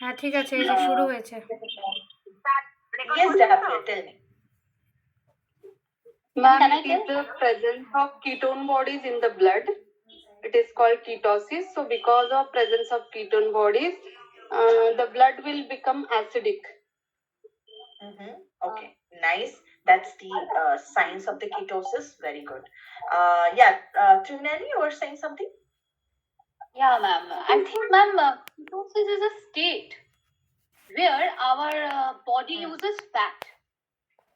হ্যাঁ, ঠিক আছে, এই যে শুরু হয়েছে। Yes, definitely. Tell me. Ma'am, it is the presence of ketone bodies in the blood. It is called ketosis. So, because of presence of ketone bodies, the blood will become acidic. Okay, nice. That's the signs of the ketosis. Very good. Yeah, Trunelli, you were saying something? Yeah, ma'am. I think, ma'am, ketosis is a state where our body uses fat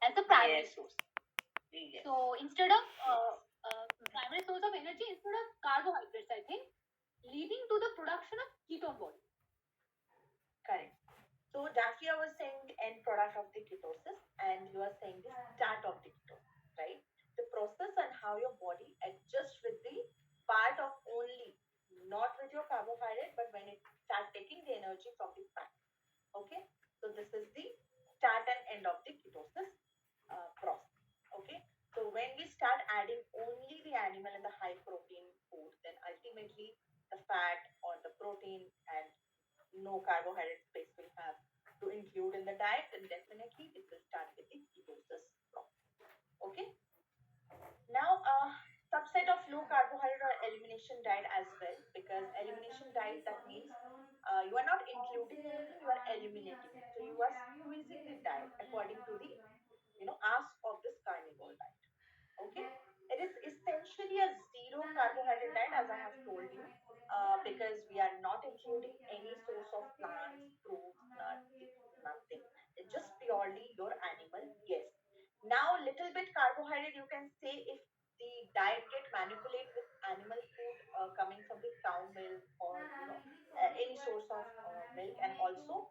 as the primary Yes. source. Yes. So instead of primary source of energy, instead of carbohydrates, I think, leading to the production of ketone body. Correct. So Daphia was saying the end product of the ketosis, and you are saying the start of the ketosis, right? The process and how your body adjusts with the part of only, not with your carbohydrate, but when it start taking the energy from the fat. Okay, so this is the start and end of the ketosis process. Okay, so when we start adding only the animal and the high protein food, then ultimately the fat or the protein and no carbohydrate space will have to include in the diet, then definitely it will start with the ketosis process. Okay, now subset of low carbohydrate or elimination diet as well, because elimination diet, that means you are not including anything, you are eliminating it, so you are squeezing the diet according to the ask of this carnivore diet. Okay, it is essentially a zero carbohydrate diet, as I have told you, because we are not including any source of plants, fruits, nuts, seeds, nothing. It's just purely your animal. Yes, now little bit carbohydrate you can say if the diet get manipulated with animal food coming from the cow milk, or any source of milk, and also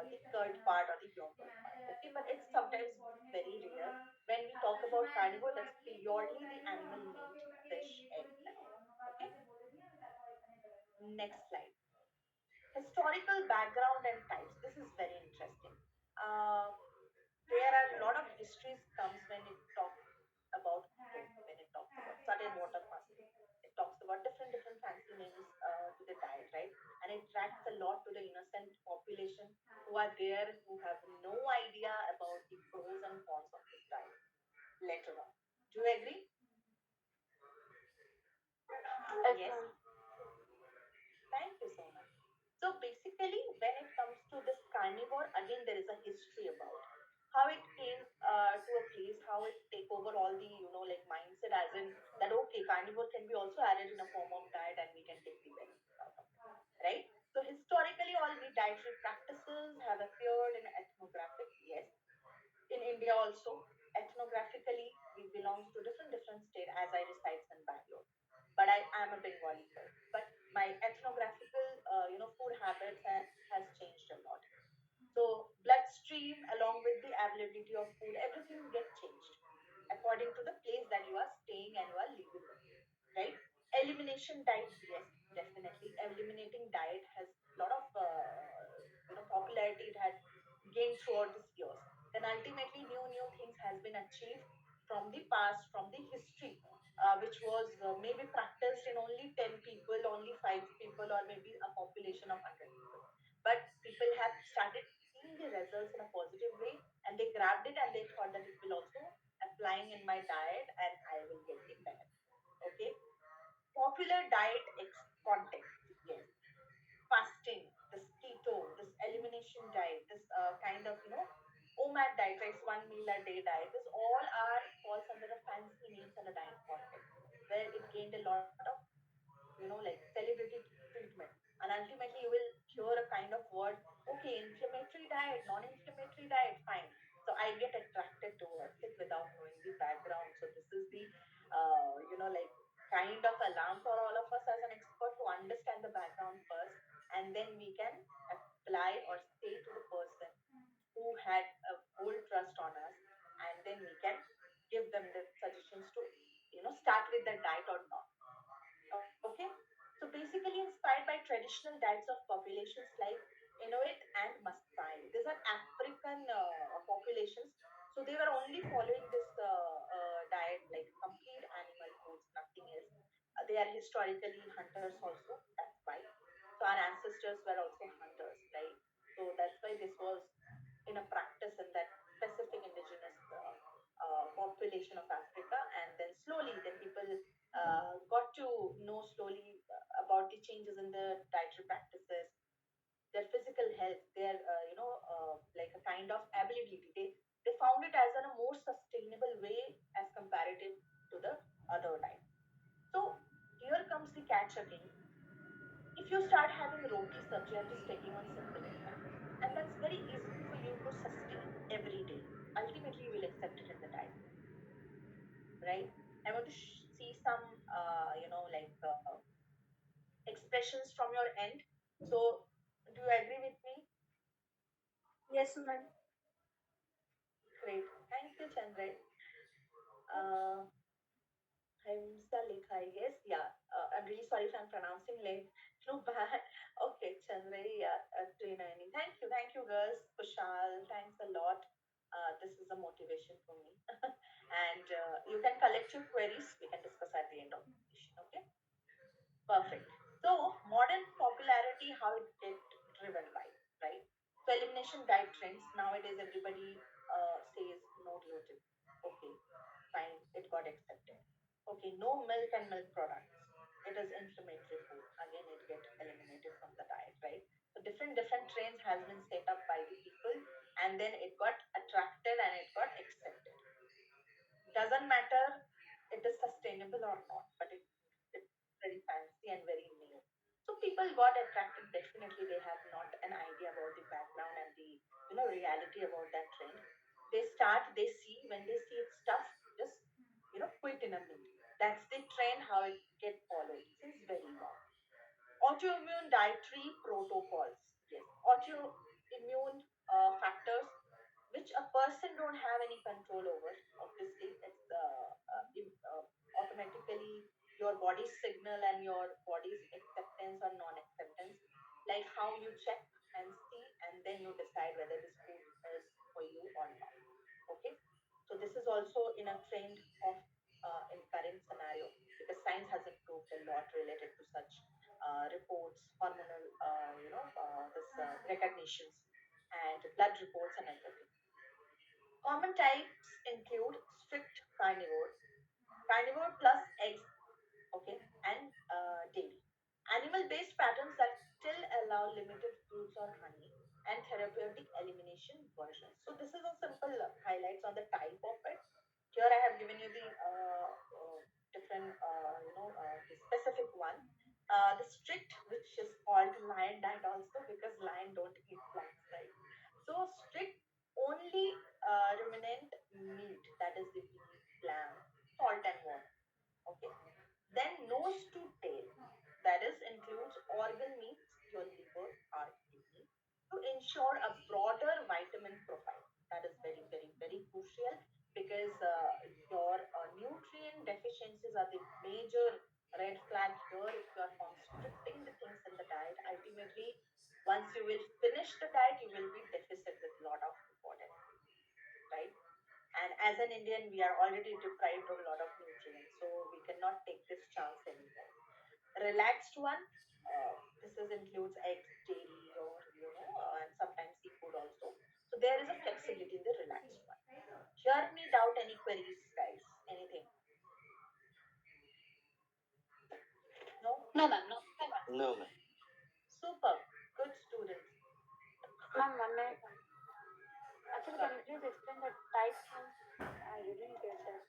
the curd part or the yogurt part. Okay, but it's sometimes very rare. When we talk about carnivore, that's purely the animal meat, fish, egg, and all. Okay, next slide. Historical background and types. This is very interesting. Uh, there are a lot of histories comes when it talks about keto, when it talks about sudden water fasting. It talks about different fancy names to the diet, right? And it tracks a lot to the innocent population who are there, who have no idea about the pros and cons of this diet later on. Do you agree? Yes. Thank you so much. So basically, when it comes to this carnivore, again there is a history about how it came to a place, how it take over all the like mindset, as in that okay, carnivore can be also added in a form of diet, and we can take the benefits out of it, right? So historically, all the dietary practices have appeared in ethnographic, yes, in India also. Ethnographically, we belongs to different state, as I resides in Bangalore. But I am a Bengali girl. But my ethnographical, food habits has changed a lot. So bloodstream, along with the availability of food, everything get changed according to the place that you are staying and you are living in, right? Elimination diet, yes, definitely. Eliminating diet has a lot of popularity. It had gained throughout these years. Then ultimately, new things has been achieved from the past, from the history, which was maybe practiced in only 10 people, only 5 people, or maybe a population of 100 people. But people have started seeing the results in a positive way, and they grabbed it and they thought that it will also applying in my diet and I will get the benefit. Okay, popular diet context. Yes, fasting, this keto, this elimination diet, this kind of OMAD diet, right? One meal a day diet. This all are falls under a fancy names and a diet context, where it gained a lot of like celebrity treatment, and ultimately you will hear a kind of word. Okay, inflammatory diet, non-inflammatory diet, fine. So I get attracted towards it without knowing the background. So this is the like kind of alarm for all of us as an expert to understand the background first, and then we can apply or say to the person who had a whole trust on us, and then we can give them the suggestions to start with the diet or not. Okay, so basically inspired by traditional diets of populations like Inuit and Maasai. These are African populations, so they were only following this diet, like complete animal foods, nothing else. They are historically hunters also. That's why. So our ancestors were also hunters, right? why this was in a practice in that specific indigenous population of Africa, and then slowly, then people got to know slowly about the changes in the dietary practices, their physical health, their like a kind of ability. They found it as a more sustainable way as comparative to the other diet. So here comes the catch again. If you start having roti sabji and just taking on simple fat, and that's very easy for you to sustain every day, ultimately you will accept it in the diet, right? I want to see some expressions from your end. So do you agree with me? Yes, ma'am. Great, thank you, Chandra. uh, Himsa Lekha, I guess. Yeah. I'm really sorry if I'm pronouncing late. No bad. Okay, Chandra, yeah, Trinani. Thank you, girls. Kushal, thanks a lot. This is a motivation for me. And you can collect your queries. We can discuss at the end of the session. Okay. Perfect. So modern popularity, how it get driven by, right? So elimination diet trends. Nowadays, everybody says no gluten. Okay, fine, it got accepted. Okay, no milk and milk products. It is inflammatory food. Again, it get eliminated from the diet, right? So different trends has been set up by the people, and then it got attracted and it got accepted. Doesn't matter it is sustainable or not, but it's very fancy and very new. So people got attracted. Definitely, they have not an idea about the background and the reality about that trend. They start, they see when they see it stuff, just quit in a minute. That's the trend how it get followed since very long. Autoimmune dietary protocols. Yes, autoimmune factors which a person don't have any control over. Obviously, it's automatically your body's signal and your body's acceptance or non-acceptance, like how you check and see, and then you decide whether this food is for you or not. Okay, so this is also in a trend of in current scenario, because science has improved a lot related to such reports, hormonal, this recognitions, and blood reports and everything. Common types include strict carnivore plus eggs, okay, and dairy. Animal-based patterns that still allow limited fruits or honey, and therapeutic elimination versions. So this is a simple highlights on the type of it. Here I have given you the different, the specific one. The strict, which is called lion diet also, because lion don't eat plants, right? So strict only ruminant meat, that is the beef, lamb, salt and water. Okay. Then nose to tail, that is includes organ meats, your liver, heart, kidney, to ensure a broader vitamin profile. That is very, very, very crucial, because your nutrient deficiencies are the major red flag here. If you are constricting the things in the diet, ultimately, once you will finish the diet, you will be deficit with lot of important, right? And as an Indian, we are already deprived of a lot of nutrients, so we cannot take this chance anymore. Relaxed one, this is includes eggs, dairy, or and sometimes seafood also. So there is a flexibility in the relaxed one. Hear me doubt any queries, guys. Anything? No? No, ma'am, no. No, ma'am. Super. Good students. Ma'am, one minute. Actually, Sure. can you please explain the types? I didn't get that.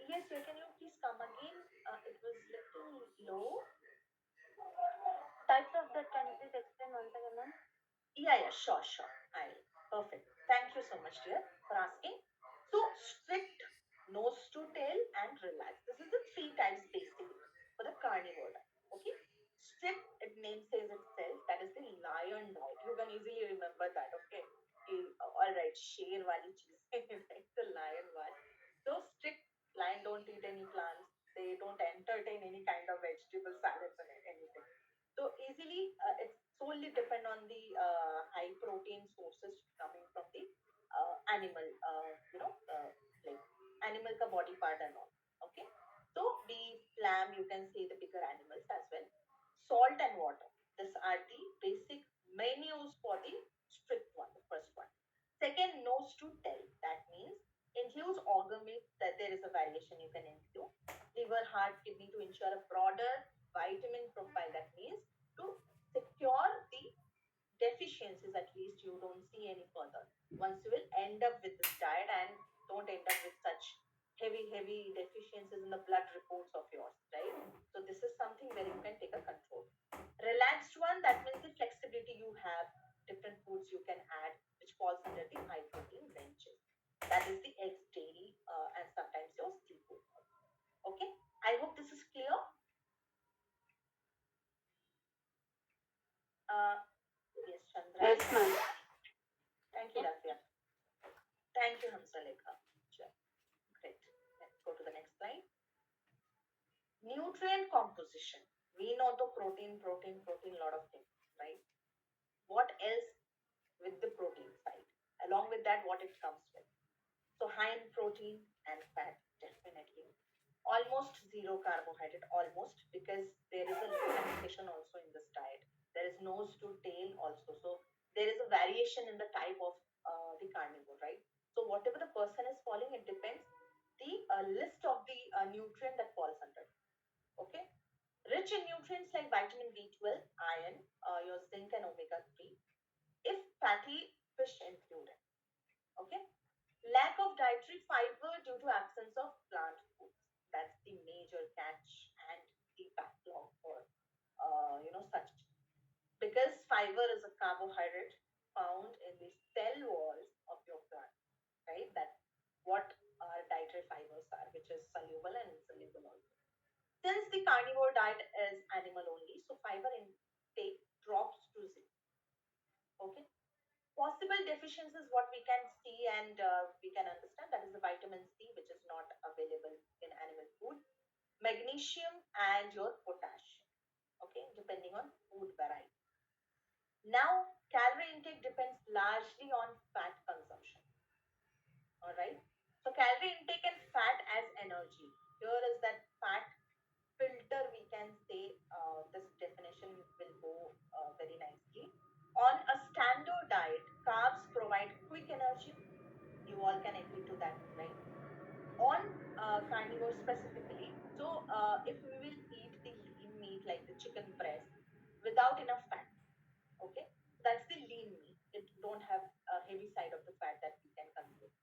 Yes, yeah, can you please come again? It was little low. Types of that, can you please explain once again, ma'am? Yeah, sure. I'll. Perfect. Thank you so much, dear, for asking. So, strict, nose to tail, and relax. This is the three types basically for the carnivore diet. Okay. Strict, it name says itself, that is the lion diet. You can easily remember that. Okay. All right, sher wali cheese, right? The lion one. So strict, lion don't eat any plants. They don't entertain any kind of vegetable salads or anything. So easily, it's solely depend on the high protein sources coming from the animal, like animal ka body part and all. Okay, so beef, lamb, you can say the bigger animals as well. Salt and water. These are the basic menus for the strict one, the first one. Second, nose to tail. That means includes organ meat, that there is a variation you can include. Liver, heart, kidney to ensure a broader vitamin profile. That means to secure the deficiencies, at least you don't see any further. Once you will end up with this diet and don't end up with such heavy deficiencies in the blood reports of yours, right? So this is something where you can take a control. Relaxed one, that means the flexibility you have, different foods you can add, which falls under the high protein ranges. That is the eggs, dairy, and sometimes your seafood. Okay, I hope this is clear. Uh, yes, Chandra. Yes, ma'am. Thank you, Davya. Thank you, Hamsalekha. Sure. Great. Let's go to the next slide. Nutrient composition. We know the protein, lot of things, right? What else with the protein side? Along with that, what it comes with. So high in protein and fat, definitely. Almost zero carbohydrate, almost, because there is a limitation also in this diet. There is nose to tail also. So there is a variation in the type of the carnivore, right? So whatever the person is following, it depends the list of the nutrient that falls under. Okay. Rich in nutrients like vitamin B12, iron, your zinc and omega-3, if fatty fish included. Okay. Lack of dietary fiber due to absence of plant foods. That's the major catch and the backlog for such, because fiber is a carbohydrate found in the cell walls of your plant, right? That's what our dietary fibers are, which is soluble and insoluble also. Since the carnivore diet is animal only, so fiber intake drops to zero. Okay. Possible deficiencies, what we can see and we can understand, that is the vitamin C, which is not available in animal food, magnesium, and your potassium. Okay, depending on food variety. Now, calorie intake depends largely on fat consumption. All right. So, calorie intake and fat as energy. Here is that fat filter, we can say. This definition will go very nicely. On a standard diet, carbs provide quick energy. You all can agree to that, right? On carnivore specifically, so if we will eat the lean meat like the chicken breast without enough fat, okay, that's the lean meat. It don't have a heavy side of the fat that we can consume.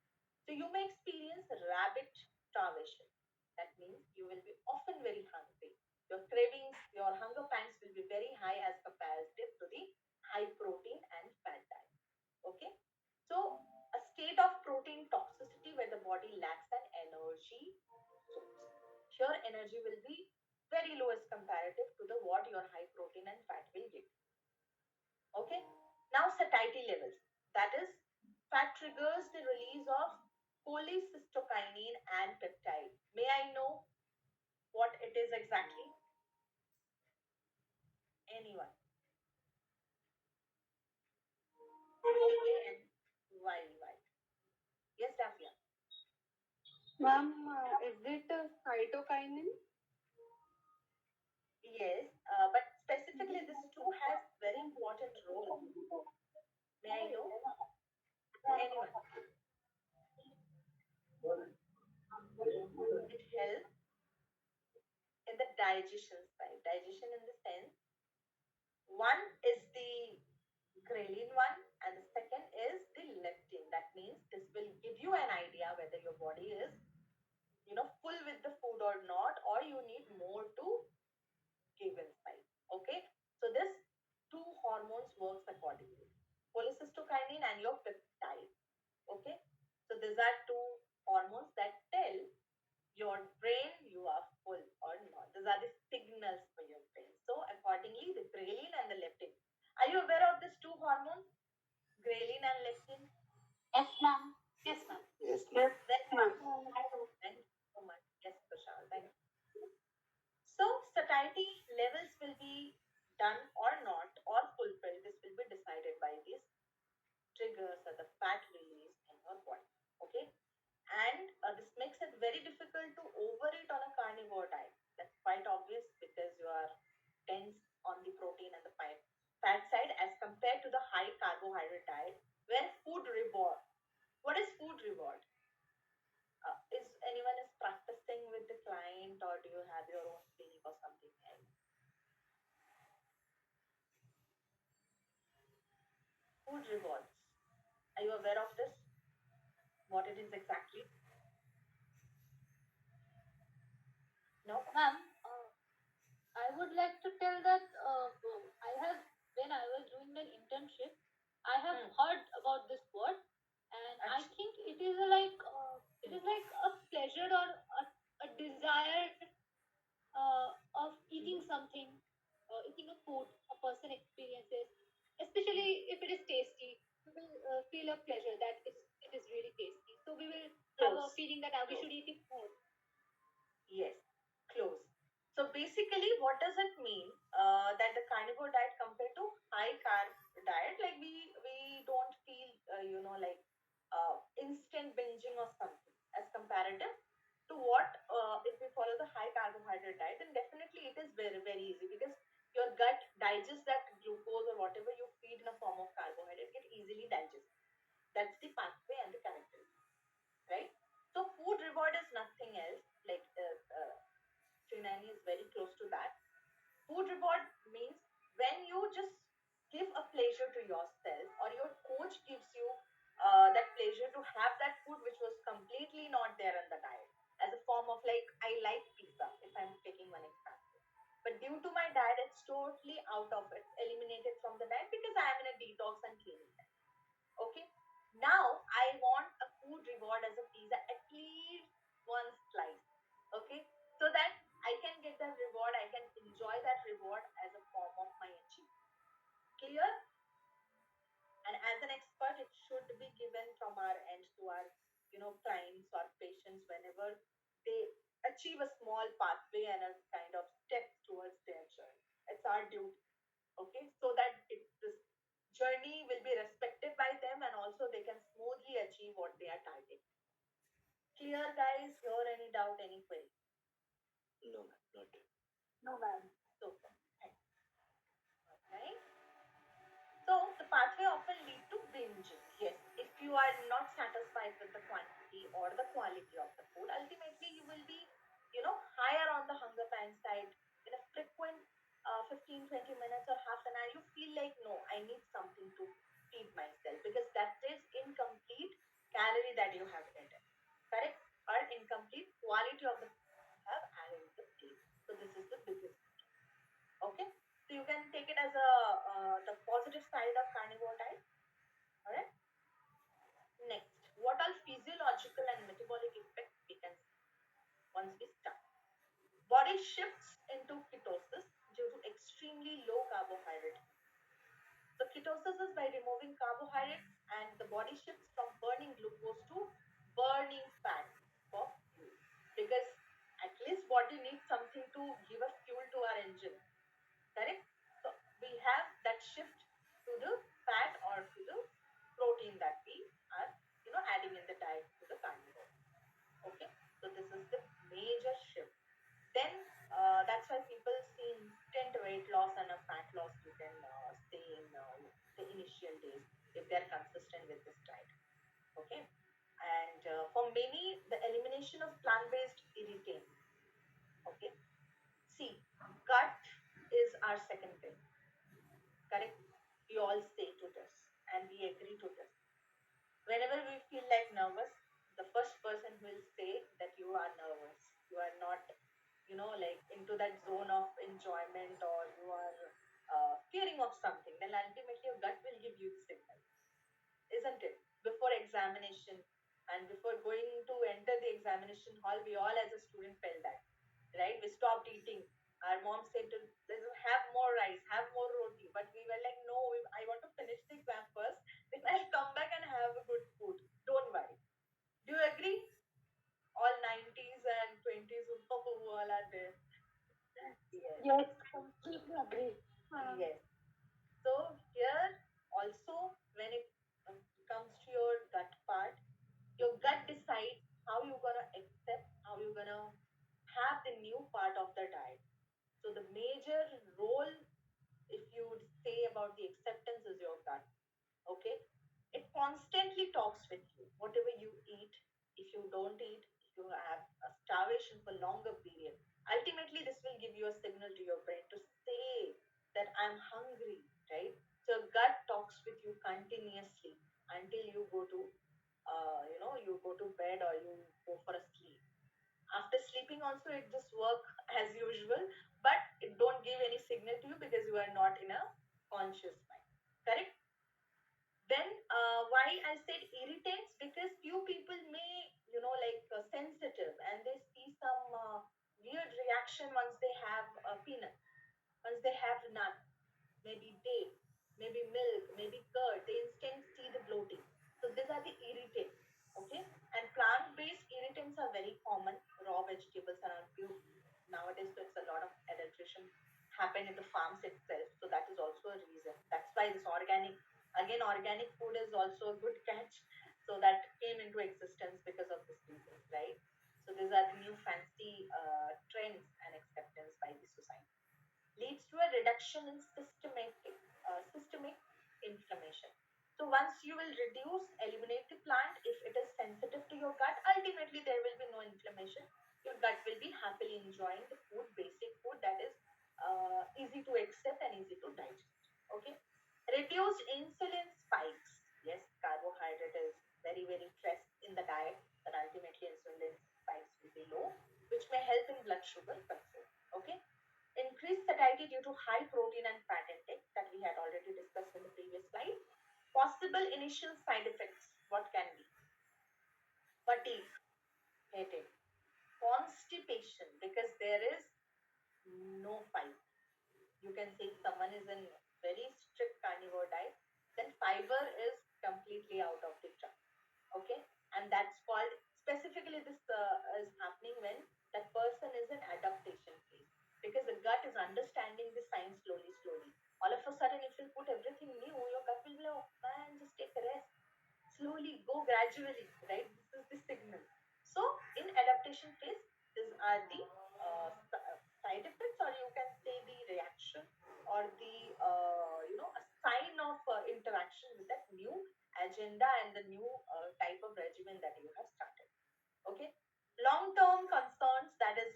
So you may experience rabbit starvation. That means you will be often very hungry. Your cravings, your hunger pangs will be very high as comparative to the high protein and fat diet. Okay. So a state of protein toxicity where the body lacks an energy source. Here energy will be very low as comparative to the what your high protein and fat will give. Okay. Now satiety levels. That is, fat triggers the release of cholecystokinin and peptide. May I know what it is exactly? Anyone? CANYY. Yes, Dafia. Ma'am, is it cytokinin? Yes, but specifically this too has very important role. May I know? Anyone? It helps in the digestion side. Digestion in the sense, one is the ghrelin one, and the second is the leptin. That means this will give you an idea whether your body is, full with the food or not, or you need more to give inside. Okay, so this two hormones works accordingly. Cholecystokinin and your peptide. Okay, so these are two hormones that tell your brain you are full or not. These are the signals for your brain. So accordingly, the ghrelin and the leptin. Are you aware of these two hormones, ghrelin and leptin? Yes, ma'am. Yes, ma'am. Yes, yes, Then, ma'am. thank you so much. Yes, Prashant. Thank you. So satiety levels will be done or not or fulfilled. This will be decided by these triggers or the fat release in your body. Okay, and this makes it very difficult to overeat on a carnivore diet. That's quite obvious because you are dense on the protein and the fat side as compared to the Food rewards. Are you aware of this? What it is exactly? No? Ma'am, I would like to tell that I have, when I was doing an internship, I have Hmm. heard about this word, and I Ach- think it hmm. is like a pleasure or a desire of eating Mhm. something, eating a food a person experiences, Hmm. especially if it is tasty. We will feel a pleasure that it is really tasty. So we will have a Close. feeling that we Close. should eat it more. Yes, close. So basically, what does it mean that the carnivore diet compared to high carb diet? Like we don't feel like instant binging or something as comparative to what if we follow the high carbohydrate diet, then definitely it is very easy because your gut digests that glucose or whatever you feed in a form of carbohydrate get easily digested. That's the pathway and the characteristics, right? So food reward is nothing else like Trinani is very close to that. Food reward means when you just give a pleasure to yourself or your coach gives you that pleasure to have that food which was completely not there in the diet as a form of like I like pizza if I'm taking one example. But due to my diet, it's totally out of it, eliminated from the diet because I am in a detox and cleaning. Okay. Now I want a food reward as a pizza, at least one slice. Okay. So that I can get that reward, I can enjoy that reward as a form of my achievement. Clear? And as an expert, it should be given from our end to our, clients or patients whenever they achieve a small pathway and a kind of step towards their journey. It's our duty, okay, so that this journey will be respected by them and also they can smoothly achieve what they are targeting. Clear, guys? Here, any doubt, any query? No, ma'am, not. No, ma'am. Super. Thanks. All right. So the pathway often lead to binging. Yes, if you are not satisfied with the quantity or the quality of the food, ultimately you will be, higher on the hunger pan side in a frequent 15, 20 minutes or half an hour. You feel like, no, I need something to feed myself because that is incomplete calorie that you have eaten. Correct? Or incomplete quality of the food that you have added in the plate. So this is the biggest. Okay, so you can take it as a the positive side of carnivore diet. All right. Next, what are physiological and metabolic effects we can see once we start? Body shifts into ketosis due to extremely low carbohydrate. So ketosis is by removing carbohydrates and the body shifts from burning glucose to burning fat for fuel. Because at least body needs something to give a fuel to our engine. Correct? So we have that shift to the fat or to the protein that we are, adding in the diet to the carnivore. Okay, so this is the major shift. Then that's why people see instant weight loss and a fat loss. You can stay in the initial days if they are consistent with this diet. Okay, and for many, the elimination of plant-based irritants. Okay, see, gut is our second thing. Correct? We all say to this and we agree to this. Whenever we feel like nervous, the first person will say that you are nervous. You are not, like into that zone of enjoyment or you are fearing of something. Then ultimately your gut will give you the signal, isn't it? Before examination and before going to enter the examination hall, we all as a student felt that, right? We stopped eating. Our mom said to let's have more rice, have more roti, but we were like, no, I want to finish the exam first. Then I'll come back and have a good food. Don't worry. Do you agree? All 90s and 20s all are there. Yes, Yes, completely agree. yes. So here also when it comes to your gut part, your gut decides how you're gonna accept, how you're gonna have the new part of the diet. So the major role, if you would say about the acceptance, is your gut. Okay, it constantly talks with you. Whatever you eat, if you don't eat, if you have a starvation for longer period, ultimately this will give you a signal to your brain to say that I'm hungry, right? So gut talks walks with you continuously until you go to you go to bed or you go for a sleep. After sleeping also it just work as usual, but it don't give any signal to you because you are not in a conscious mind. Correct? Then why I said irritants, because few people may sensitive and they see some weird reaction once they have a peanut, once they have nut, maybe date, maybe milk, maybe curd, they instant see the bloating. So these are the irritants. Okay, and plant-based irritants are very common. Raw vegetables around you nowadays, so it's a lot of adulteration happen in the farms itself. So that is also a reason. That's why this organic food is also a good catch. So that came into existence because of this reasons, right? So these are the new fancy trends and acceptance by the society, leads to a reduction in systemic inflammation. So once you will reduce, eliminate the plant, if it is sensitive to your gut, ultimately there will be no inflammation. Your gut will be happily enjoying the food, basic food that is easy to accept and easy to digest. Okay. Reduced insulin spikes. Yes, carbohydrate is very, very stressed in the diet, then ultimately insulin spikes will be low, which may help in blood sugar control. Okay. Increased satiety due to high protein and fat intake that we had already discussed in the previous slide. Possible initial side effects, what can be? Fatigue, headache, constipation, because there is no fiber. You can say if someone is in very strict carnivore diet, then fiber is completely out of the chart. Okay, and that's called, specifically this is happening when that person is in adaptation phase, because the gut is understanding the signs slowly. All of a sudden if you put everything new, your gut will be like, oh man, just take a rest, slowly go gradually, right? This is the signal. So in adaptation phase, these are the side effects, or you can say the reaction, or the a sign of interaction with that new agenda and the new type of regimen that you have started. Okay. Long term concerns, that is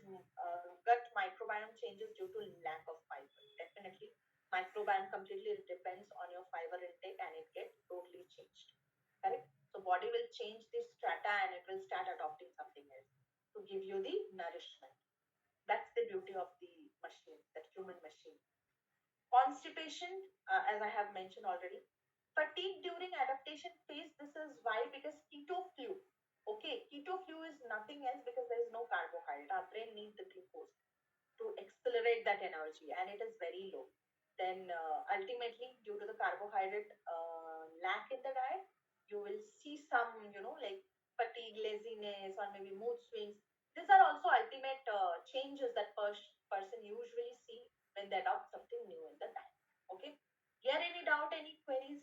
gut microbiome changes due to lack of fiber. Definitely, microbiome completely depends on your fiber intake and it gets totally changed. Correct? So, body will change the strata and it will start adopting something else to give you the nourishment. That's the beauty of the machine, that human machine. Constipation, as I have mentioned already. Fatigue during adaptation phase, this is why, because keto flu. Okay, keto flu is nothing else because there is no carbohydrate. Our brain needs the glucose to accelerate that energy and it is very low. Then ultimately, due to the carbohydrate lack in the diet, you will see some, fatigue, laziness, or maybe mood swings. These are also ultimate changes that person usually see when they adopt something new in the diet. Okay. Here, any doubt, any queries?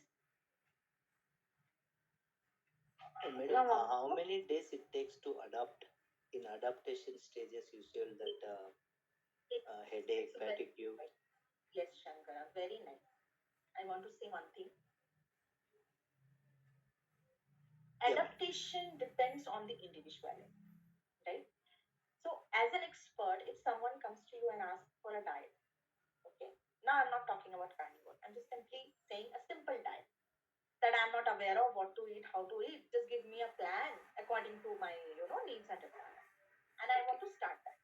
Madam, how many days it takes to adapt? In adaptation stages, usual that headache, It's a very fatigue. yes, Shankara, very nice. I want to say one thing. Yeah, madam. Adaptation depends on the individuality, right? So, as an expert, if someone comes to you and asks for a diet, okay, now I'm not talking about carnivore, I'm just simply saying a simple diet that I'm not aware of what to eat, how to eat. Just give me a plan according to my, needs and requirements, and I want to start that.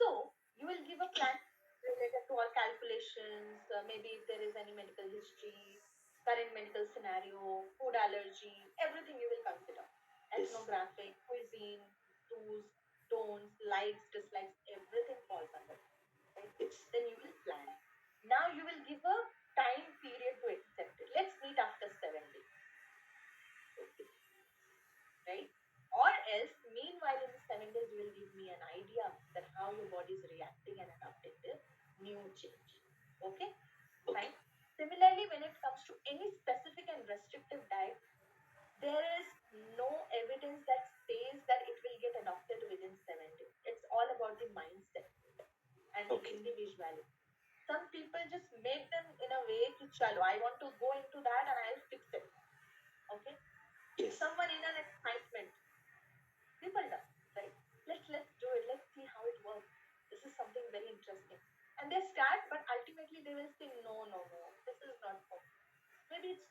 So, you will give a plan related to all calculations, maybe if there is any medical history, current medical scenario, food allergy, everything you will consider. Yes. Ethnographic, cuisine, do's, don'ts, likes, dislikes, everything falls under it, right? Yes. Then you will plan. Now you will give a time period to accept it. Let's meet after 7 days, right? Or else, meanwhile, in the 7 days, you will give me an idea that how your body is reacting and adapting the new change. Okay? Okay. Fine. Similarly, when it comes to any specific and restrictive diet, there is no evidence that says that it will get adopted within 7 days. It's all about the mindset and the Okay. individuality. Some people just make them in a way to chalo, I want to go into that and I'll fix it. Okay? Yes. Someone in an excitement, people does, right? Let's do it. Let's see how it works. This is something very interesting. And they start, but ultimately they will say, no, this is not for me. Maybe it's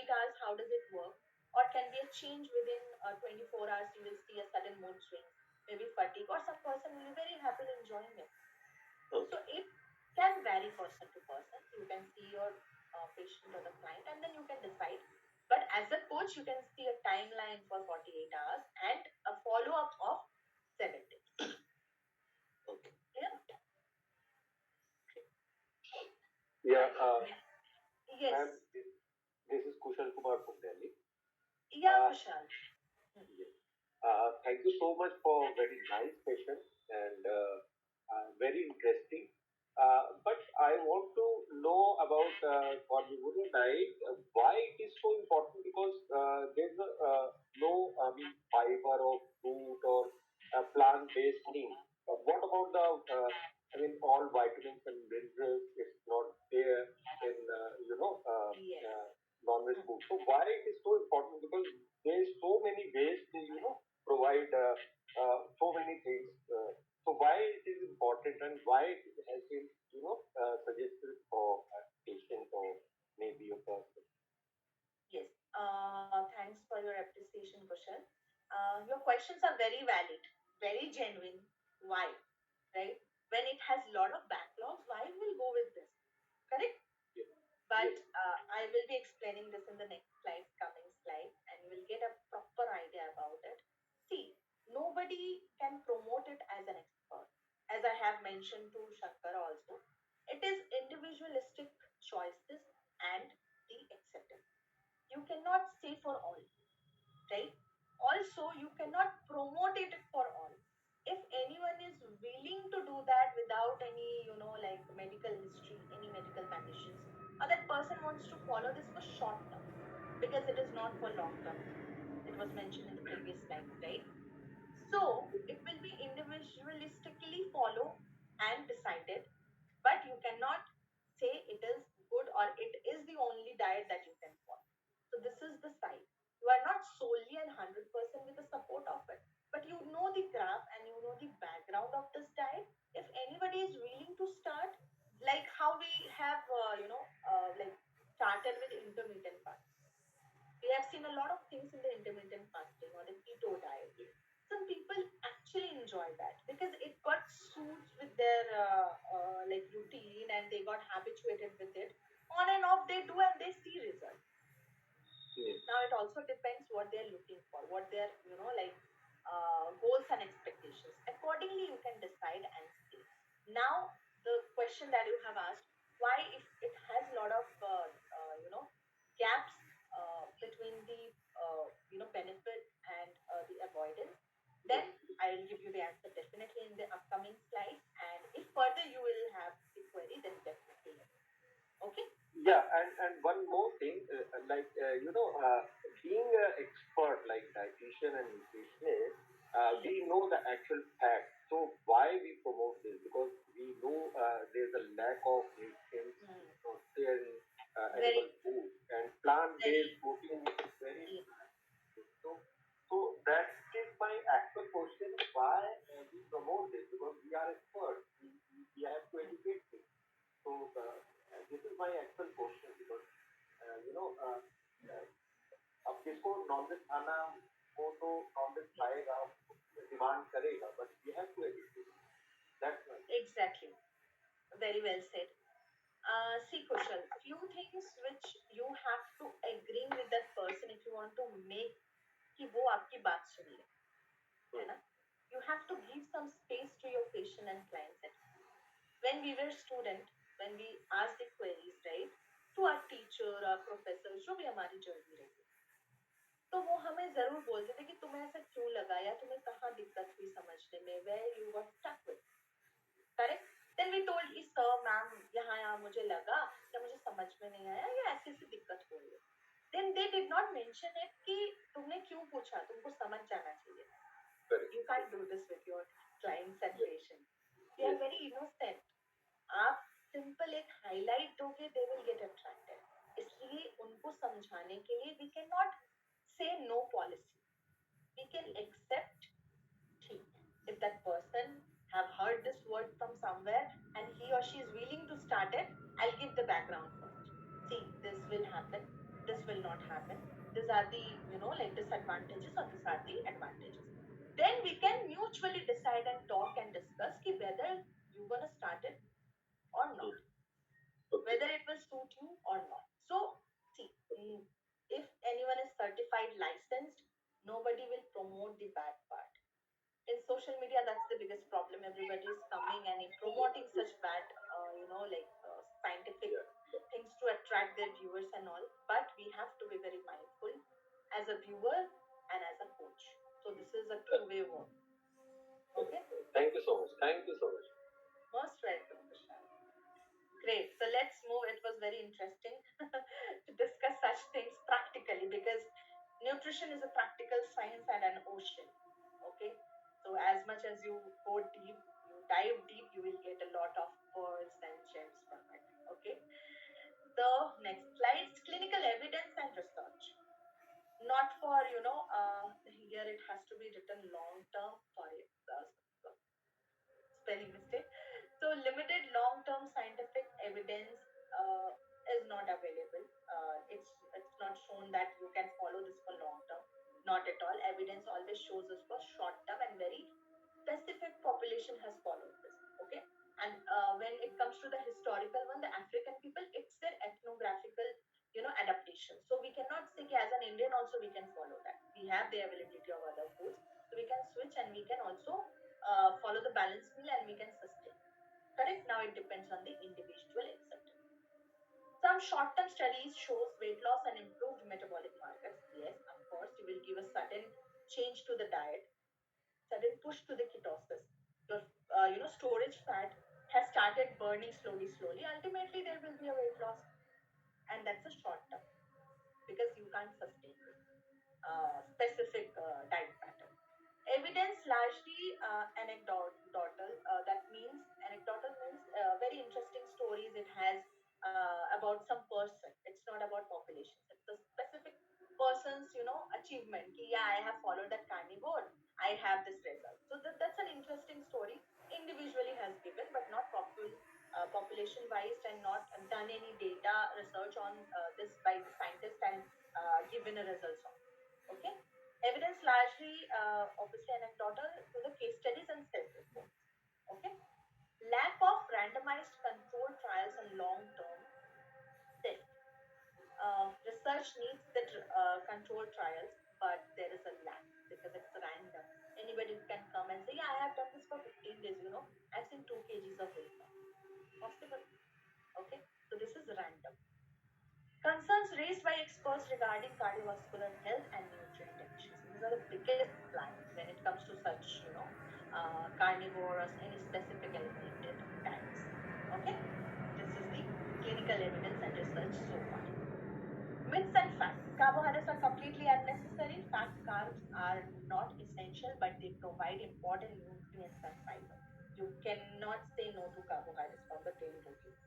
48 hours, how does it work? Or can be a change within 24 hours, you will see a sudden mood swings, maybe fatigue, or some person will be very happy enjoying it. So Okay. it can vary person to person. You can see your patient or the client and then you can decide. But as a coach, you can see a timeline for 48 hours and a follow up of 7 days. Okay. Yeah. Yeah, Right. Yes. ma'am, this is Kushal Kumar from Delhi. Yeah, Uh, Kushal. Hmm. yes. Thank you so much for very nice session and very interesting. But I want to know about carnivore diet, why it is so important because there's no, I mean, fiber or fruit or plant-based thing. What about the, I mean, all vitamins and minerals is not there in, Yes. non-veg Hmm. food. So why it is so important? Because there is so many ways to, provide so many things. So why it is important and why it has been, suggested for a patient or maybe a person? Yes. Thanks for your appreciation, Kushal. Your questions are very valid, very genuine. Why? Right? When it has a lot of backlogs, why will go with this? Correct? Yes. But Yes. I will be explaining this in the next slide, coming slide, and you will get a proper idea about it. See, nobody can promote it as an expert. As I have mentioned to Shankar also, it is individualistic choices and the acceptance. You cannot say for all, right? Also, you cannot promote it for all. If anyone is willing to do that without any, like medical history, any medical conditions, or that person wants to follow this for short term because it is not for long term. It was mentioned in the previous slide, right? So it will be individualistically follow and decided, but you cannot say it is good or it is the only diet that you can follow. So this is the side. You are not solely and 100% with the support of it, but you know the graph and you know the background of this diet. If anybody is willing to start, like how we have, like started with intermittent fasting, we have seen a lot of things in the intermittent fasting or the keto diet. Some people actually enjoy that because it got suits with their like routine and they got habituated with it. On and off they do and they see results. Yes. Now it also depends what they're looking for, what their like goals and expectations. Accordingly, you can decide and stay. Now the question that you have asked, why if it has a lot of gaps between the benefit and the avoidance, then Yes. I will give you the answer definitely in the upcoming slides. And if further you will have the query, then definitely let me know. Okay, Yeah, fine. and one more thing, being an expert like dietitian and nutritionist, Yes. we know the actual fact. So why we promote this? Because we know there's a lack of nutrients Hmm. there in animal Very true. food, and plant-based Very protein is very true. so. So that is my actual question: why we promote this? Because we are experts. We have to educate people. So this is my actual question because अब जिसको nonveg खाना वो तो non veg Yes, खाएगा demand करेगा but we have to educate that's my exactly. Very well said. See, Kushal, few things which you have to agree with that person if you want to make कि वो आपकी बात सुन ले, है ना? You have to give some space to your patient and clients. When we were student, when we asked the queries, right, to our teacher, our professor, जो भी हमारी जर्नी रही, तो वो हमें जरूर बोलते थे कि तुम्हें ऐसा क्यों लगा या तुम्हें कहाँ दिक्कत हुई समझने में, where you got stuck with. Correct. Then we told कि सर मैम यहाँ यहाँ मुझे लगा या मुझे समझ में नहीं आया या ऐसी ऐसी दिक्कत हो रही है. Then they did not mention it कि तुमने क्यों पूछा, तुमको समझ जाना चाहिए. Correct. You can do this with your clients and yes. Patients. They are yes. Very innocent. आप सिंपल एक हाईलाइट दोगे दे विल गेट अट्रैक्टेड. इसलिए उनको समझाने के लिए we can not say no policy. We can accept. If that person have heard this word from somewhere and he or she is willing to start it, I'll give the background first. See, this will happen, this will not happen. These are the, like disadvantages, or these are the advantages. Then we can mutually decide and talk and discuss ki whether you're going to start it or not, Okay. whether it will suit you or not. So, see, if anyone is certified licensed, nobody will promote the bad part. In social media, that's the biggest problem. Everybody is coming and promoting such bad, like scientific Yeah. things to attract their viewers and all. But we have to be very mindful as a viewer and as a coach. So this is a two-way work. Okay. Thank you so much. Thank you so much. Most welcome, Vishal. Great. So let's move. It was very interesting to discuss such things practically, because nutrition is a practical science and an ocean. Okay. So as much as you go deep, you dive deep, you will get a lot of pearls and gems from it. Okay. The next slide is clinical evidence and research. Not for, here it has to be written long term. Sorry, spelling mistake. So limited long-term scientific evidence is not available. It's not shown that you can follow this for long term. Not at all. Evidence always shows us for short term, and very specific population has followed this. Okay. And when it comes to the historical one, the African people, it's their ethnographical, adaptation. So we cannot say as an Indian also we can follow that. We have the availability of other foods, so we can switch and we can also follow the balanced meal and we can sustain. Correct? Now it depends on the individual acceptance. Some short-term studies shows weight loss and improved metabolic markers. Yes, of course, you will give a sudden change to the diet, sudden push to the ketosis. Your, storage fat has started burning slowly, slowly. Ultimately, there will be a weight loss, and that's a short term because you can't sustain this specific diet pattern. Evidence largely anecdotal. That means anecdotal means very interesting stories it has about some person. It's not about populations. It's a specific person's achievement. Ki, yeah, I have followed that carnivore. I have this result. So that's an interesting story. Individually has given, but not population wise, and not done any data research on this by the scientist and given a results on. Okay. Evidence largely, obviously anecdotal to the case studies and self-reports. Okay. Lack of randomized controlled trials and long-term safety. Research needs the controlled trials, but there is a lack because it's random. Anybody can come and say, yeah, I have done this for 15 days, I've seen 2 kgs of weight loss. Possible. Okay. So this is random. Concerns raised by experts regarding cardiovascular health and nutrient deficiency. These are the biggest flags when it comes to such, carnivore or any specific eliminated diets. Okay, this is the clinical evidence and research so far. Myths and facts. Carbohydrates are completely unnecessary. Fact, carbs are not essential, but they provide important nutrients and fiber. You cannot say no to carbohydrates from the plain review.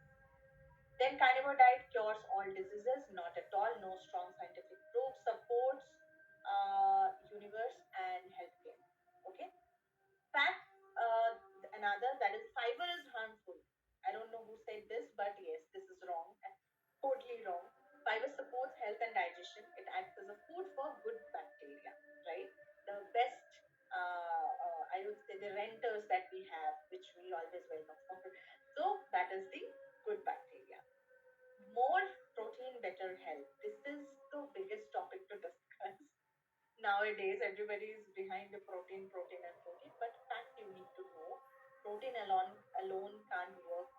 Then carnivore diet cures all diseases, not at all. No strong scientific proof supports universe and healthcare. Okay. Fact, another that is fiber is harmful. I don't know who said this, but yes, this is wrong. Totally wrong. Fiber supports health and digestion. It acts as a food for good bacteria, right? The best, I would say, the renters that we have, which we always well know for. So that is the good bacteria. More protein, better health. This is the biggest topic to discuss. Nowadays, everybody is behind the protein, protein, and protein. But fact you need to know, protein alone can't work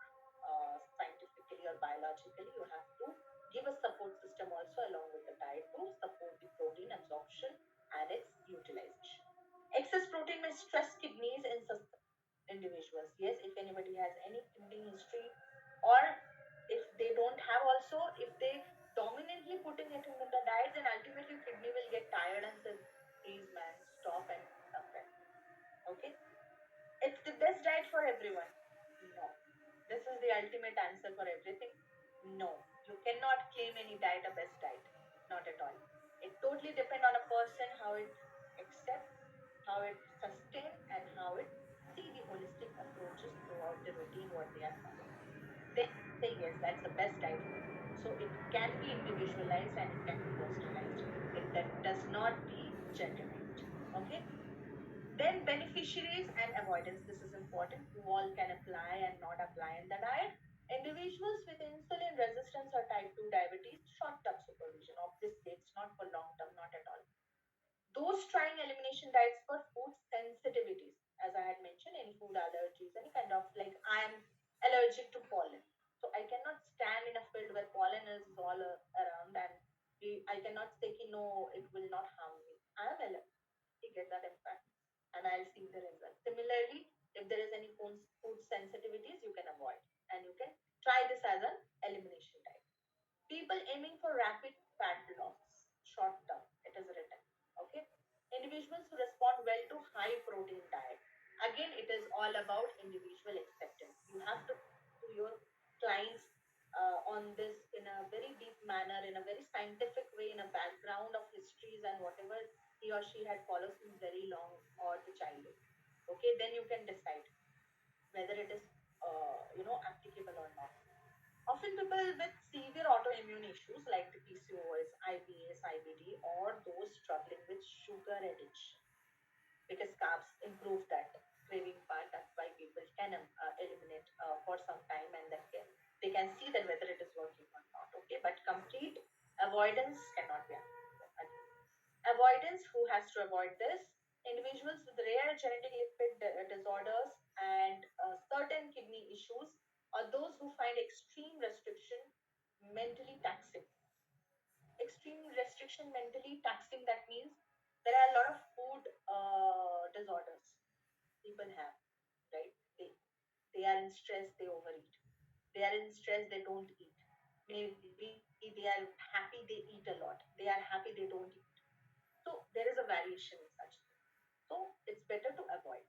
scientifically or biologically. You have to give a support system also along with the diet to support the protein absorption and its utilization. Excess protein may stress kidneys in some individuals. Yes, if anybody has any kidney history, or if they don't have also, if they dominantly putting it in the diet, then ultimately kidney will get tired and says, please man, stop and something. Okay. It's the best diet for everyone. No. This is the ultimate answer for everything. No. You cannot claim any diet a best diet. Not at all. It totally depends on a person, how it accept, how it sustain, and how it see the holistic approaches throughout the routine what they are following. say yes, that's the best diet for you. So it can be individualized and it can be personalized. It does not be generalized. Okay. Then beneficiaries and avoidance. This is important. Who all can apply and not apply in the diet. Individuals with insulin resistance or type 2 diabetes, short-term supervision. Obviously, it's not for long term, not at all. Those trying elimination diets for food sensitivities, as I had mentioned, any food allergies, any kind of, like, I am allergic to pollen. So I cannot stand in a field where pollen is all around, and I cannot say, no, it will not harm me. I am allergic. You get that impact, and I'll see the result. Similarly, if there is any food sensitivities, you can avoid, and you can try this as an elimination diet. People aiming for rapid fat loss, short term, it is written. Okay. Individuals who respond well to high protein diet. Again, it is all about individual acceptance. You have to talk to your clients on this in a very deep manner, in a very scientific way, in a background of histories and whatever he or she had followed since very long or the childhood. Okay, then you can decide whether it is applicable or not. Often people with severe autoimmune issues like the PCOS, IBS, IBD, or those struggling with sugar addiction, because carbs improve that craving part. That's why people can eliminate for some time, and then they can see that whether it is working or not. Okay, but complete avoidance cannot be applicable. Avoidance, who has to avoid this? Individuals with rare genetic lipid disorders and certain kidney issues, or those who find extreme restriction mentally taxing. Extreme restriction mentally taxing, that means there are a lot of food disorders people have, right? They are in stress, they overeat. They are in stress, they don't eat. Maybe they are happy, they eat a lot. They are happy, they don't eat. So there is a variation in such things. So it's better to avoid.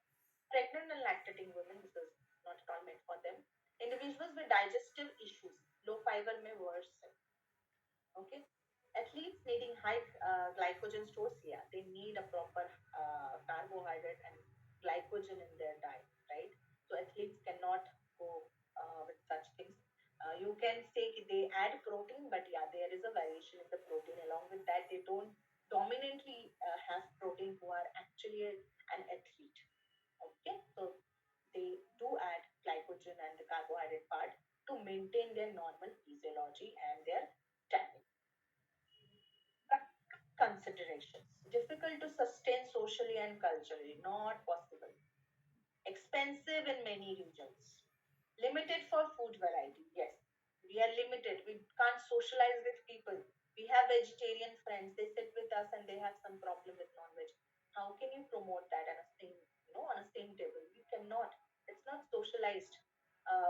Pregnant and lactating women, this is not at all meant for them. Individuals with digestive issues, low fiber may worsen. Okay. Athletes needing high glycogen stores, yeah, they need a proper carbohydrate and glycogen in their diet, right? So athletes cannot go with such things. You can say they add protein, but yeah, there is a variation in the protein. Along with that, they don't dominantly have protein who are actually an athlete. Okay, so they do add glycogen and the carbohydrate part to maintain their normal physiology and their timing. Considerations. Difficult to sustain socially and culturally, not possible. Expensive in many regions. Limited for food variety, yes. We are limited. We can't socialize with people. We have vegetarian friends. They sit with us and they have some problem with non-veg. How can you promote that on a on a same table? We cannot. It's not socialized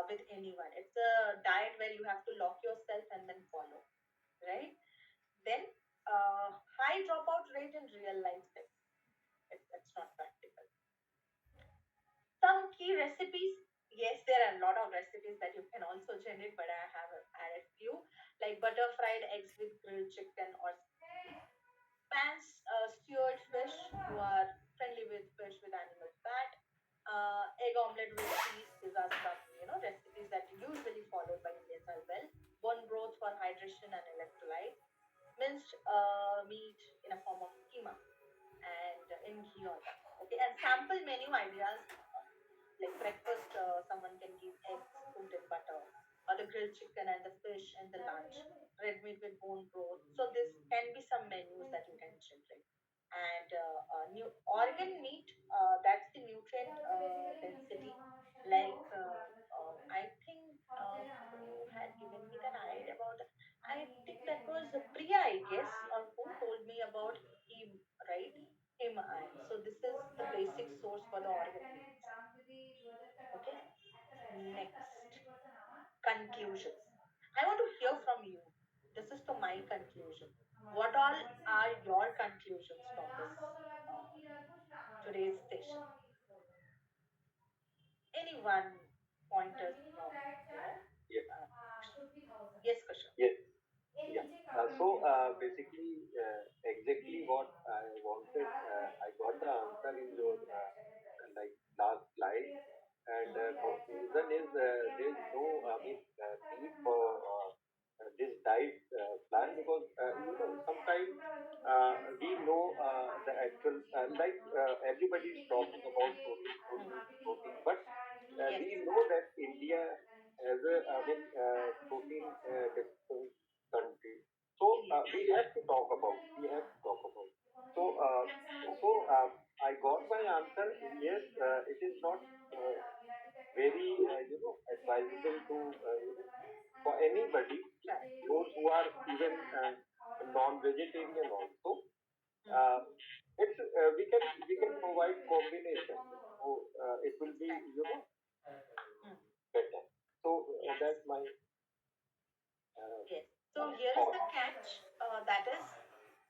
with anyone. It's a diet where you have to lock yourself and then follow, right? Then high dropout rate in real life things. It's not practical. Some key recipes. Yes, there are a lot of recipes that you can also generate, but I have added few, like butter fried eggs with grilled chicken or steak, pans stewed fish, who are friendly with fish with animal fat, egg omelette with cheese. These are some recipes that usually followed by Indians as well. Bone broth for hydration and electrolytes, minced meat in a form of keema, and in ghee or butter. Okay, and sample menu ideas, like breakfast, someone can give eggs cooked in butter, or the grilled chicken and the fish and the lunch, red meat with bone broth. So this can be some menus that you can generate. And new organ meat, that's the nutrient density. Like I think who had given me that idea about. I think that was Priya, I guess, or who told me about him, right? Him iron. So this is the basic source for the organ meats. Okay. Next, conclusions. I want to hear from you. This is to my conclusion. What all are your conclusions from this uh, today's session? Any one pointers from you know? Yes. Uh, yes, Kushal. Yes. Yeah. Basically, exactly what I wanted, I got the answer in your like last slide. and Mm. conclusion is there is no, I mean, need for this diet plan, because sometimes we know the actual, everybody is talking about protein, protein, protein, but Yes. we know that India has a, I mean, protein deficient country. So we have to talk about. We have to talk about. So I got my answer. Yes, it is not very advisable to for anybody, Correct. those who are even non-vegetarian also. Mm. Uh, we can provide combination, so it will be Correct. Mm. better. So that's my uh, Yes. So here is thought. the catch. That is,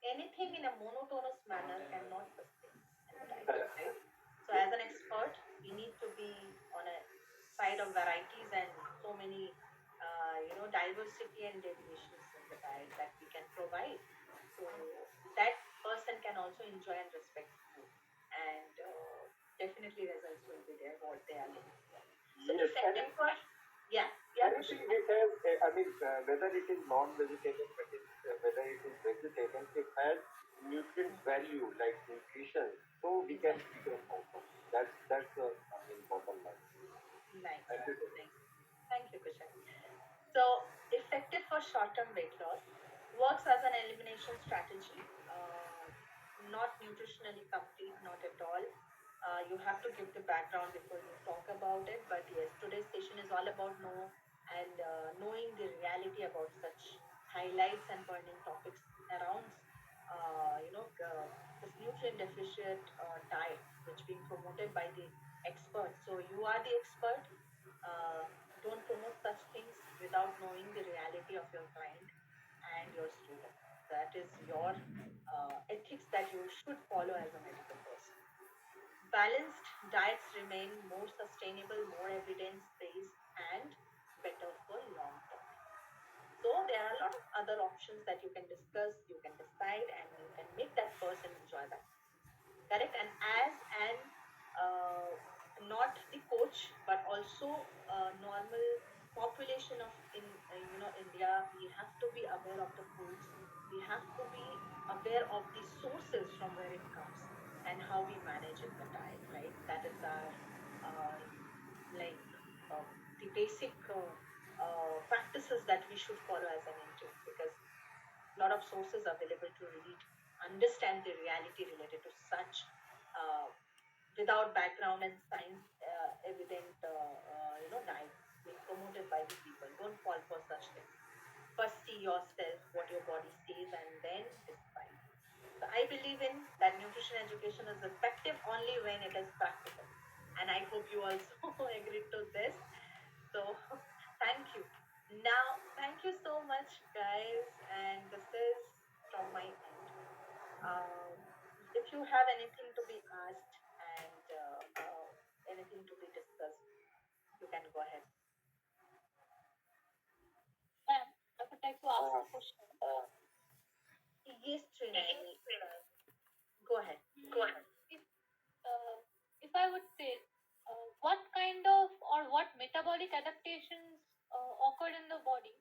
anything in a monotonous manner cannot sustain in the diet, Correct. right? So as an expert, we need to be on a side of varieties and so many, diversity and deviations in the diet that we can provide. So that person can also enjoy and respect food, and definitely results will be there what they are looking for. So Yes, effective for, yeah, yeah, Kushal. anything which has, I mean, whether it is non-vegetarian, whether it is vegetarian, it has nutrient value like nutrition, so Exactly. we can offer. That's the, I mean, bottom line. Nice, Thank you so much. nice. Thank you, Kushal. So, effective for short term weight loss, works as an elimination strategy, not nutritionally complete, not at all. You have to give the background before you talk about it. But yes, today's session is all about knowing the reality about such highlights and burning topics around, this nutrient deficient diet, which being promoted by the experts. So you are the expert. uh, don't promote such things without knowing the reality of your client and your student. That is your ethics that you should follow as a medical person. Balanced diets remain more sustainable, more evidence based, and better for long term. So there are a lot of other options that you can discuss, you can decide, and you can make that person enjoy that. Correct. And as an uh, not the coach but also a normal population of in India, we have to be aware of the foods, we have to be aware of the sources from where it comes and how we manage in the diet, right? That is our uh, like uh, the basic practices that we should follow as an Indian, because a lot of sources available to really understand the reality related to such uh, without background and science evident diets being promoted by the people. Don't fall for such things. First see yourself, what your body says, and then decide. So I believe in that nutrition education is effective only when it is practical, and I hope you also agree to this. So thank you. Now, thank you so much, guys. And this is from my end. Um, if you have anything to be asked and anything to be discussed, you can go ahead. Ma'am, I would like to ask a question. Yes, Trinani, go ahead. If if I would say, what kind of or what metabolic adaptations occurred in the body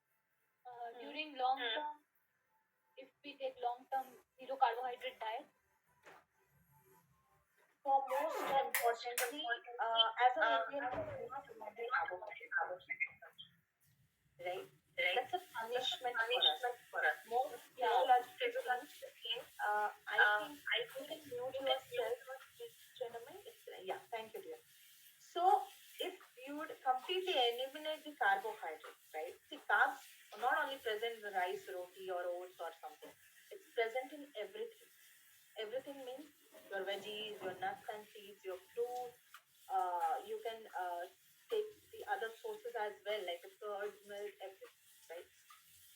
Hmm. during long term, if we take long term zero carbohydrate diet? So, most importantly, as an Indian, we need to have the carbohydrate consumption, right? That's a punishment for us. Most Yeah. physiological things. I think you can mute yourself, gentlemen. Yeah, thank you, dear. So, if you would completely eliminate the carbohydrates, right? See, carbs are not only present in the rice, roti, or oats or something. It's present in everything. Everything means your veggies, your nuts and seeds, your fruit. You can take the other sources as well, like the curd, milk, everything, right?